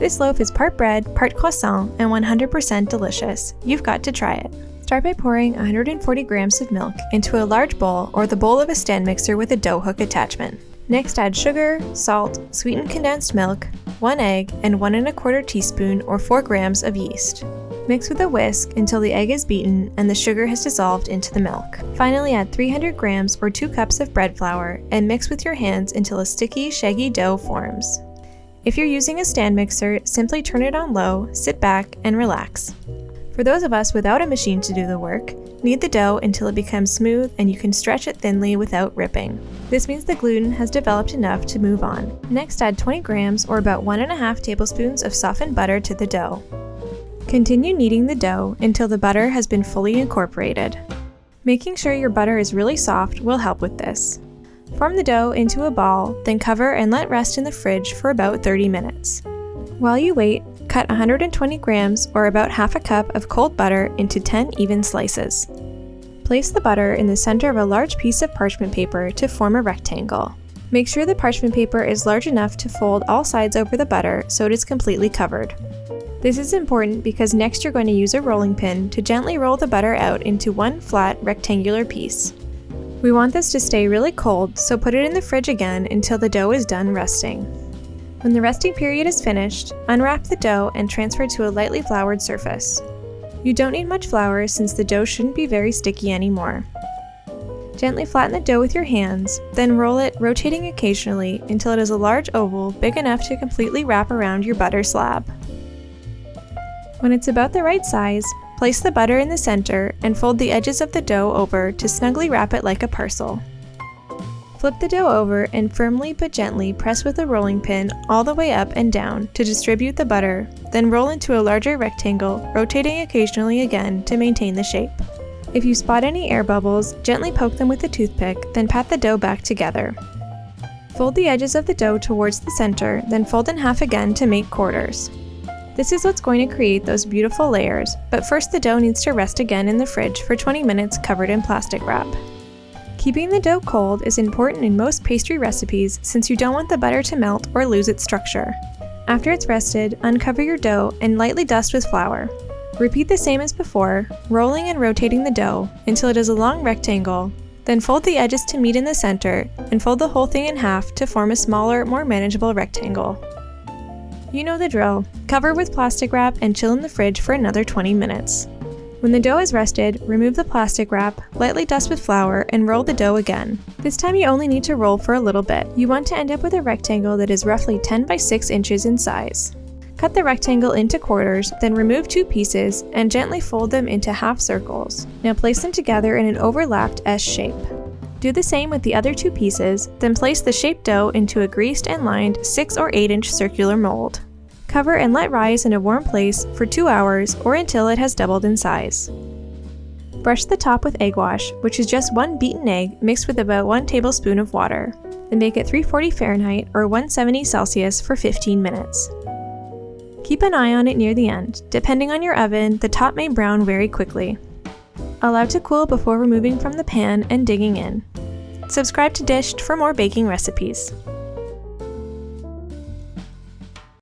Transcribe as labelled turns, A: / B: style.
A: This loaf is part bread, part croissant, and 100% delicious. You've got to try it. Start by pouring 140 grams of milk into a large bowl or the bowl of a stand mixer with a dough hook attachment. Next, add sugar, salt, sweetened condensed milk, 1 egg, and 1 1/4 teaspoon or 4 grams of yeast. Mix with a whisk until the egg is beaten and the sugar has dissolved into the milk. Finally, add 300 grams or 2 cups of bread flour and mix with your hands until a sticky, shaggy dough forms. If you're using a stand mixer, simply turn it on low, sit back, and relax. For those of us without a machine to do the work, knead the dough until it becomes smooth and you can stretch it thinly without ripping. This means the gluten has developed enough to move on. Next, add 20 grams or about 1.5 tablespoons of softened butter to the dough. Continue kneading the dough until the butter has been fully incorporated. Making sure your butter is really soft will help with this. Form the dough into a ball, then cover and let rest in the fridge for about 30 minutes. While you wait, cut 120 grams or about half a cup of cold butter into 10 even slices. Place the butter in the center of a large piece of parchment paper to form a rectangle. Make sure the parchment paper is large enough to fold all sides over the butter so it is completely covered. This is important because next you're going to use a rolling pin to gently roll the butter out into one flat rectangular piece. We want this to stay really cold, so put it in the fridge again until the dough is done resting. When the resting period is finished, unwrap the dough and transfer to a lightly floured surface. You don't need much flour since the dough shouldn't be very sticky anymore. Gently flatten the dough with your hands, then roll it, rotating occasionally until it is a large oval big enough to completely wrap around your butter slab. When it's about the right size, place the butter in the center and fold the edges of the dough over to snugly wrap it like a parcel. Flip the dough over and firmly but gently press with a rolling pin all the way up and down to distribute the butter, then roll into a larger rectangle, rotating occasionally again to maintain the shape. If you spot any air bubbles, gently poke them with a toothpick, then pat the dough back together. Fold the edges of the dough towards the center, then fold in half again to make quarters. This is what's going to create those beautiful layers, but first the dough needs to rest again in the fridge for 20 minutes covered in plastic wrap. Keeping the dough cold is important in most pastry recipes since you don't want the butter to melt or lose its structure. After it's rested, uncover your dough and lightly dust with flour. Repeat the same as before, rolling and rotating the dough until it is a long rectangle, then fold the edges to meet in the center and fold the whole thing in half to form a smaller, more manageable rectangle. You know the drill. Cover with plastic wrap and chill in the fridge for another 20 minutes. When the dough is rested, remove the plastic wrap, lightly dust with flour, and roll the dough again. This time you only need to roll for a little bit. You want to end up with a rectangle that is roughly 10 by 6 inches in size. Cut the rectangle into quarters, then remove 2 pieces and gently fold them into half circles. Now place them together in an overlapped S shape. Do the same with the other 2 pieces, then place the shaped dough into a greased and lined 6 or 8 inch circular mold. Cover and let rise in a warm place for 2 hours or until it has doubled in size. Brush the top with egg wash, which is just 1 beaten egg mixed with about 1 tablespoon of water. Then bake at 340 Fahrenheit or 170 Celsius for 15 minutes. Keep an eye on it near the end. Depending on your oven, the top may brown very quickly. Allow to cool before removing from the pan and digging in. Subscribe to Dished for more baking recipes.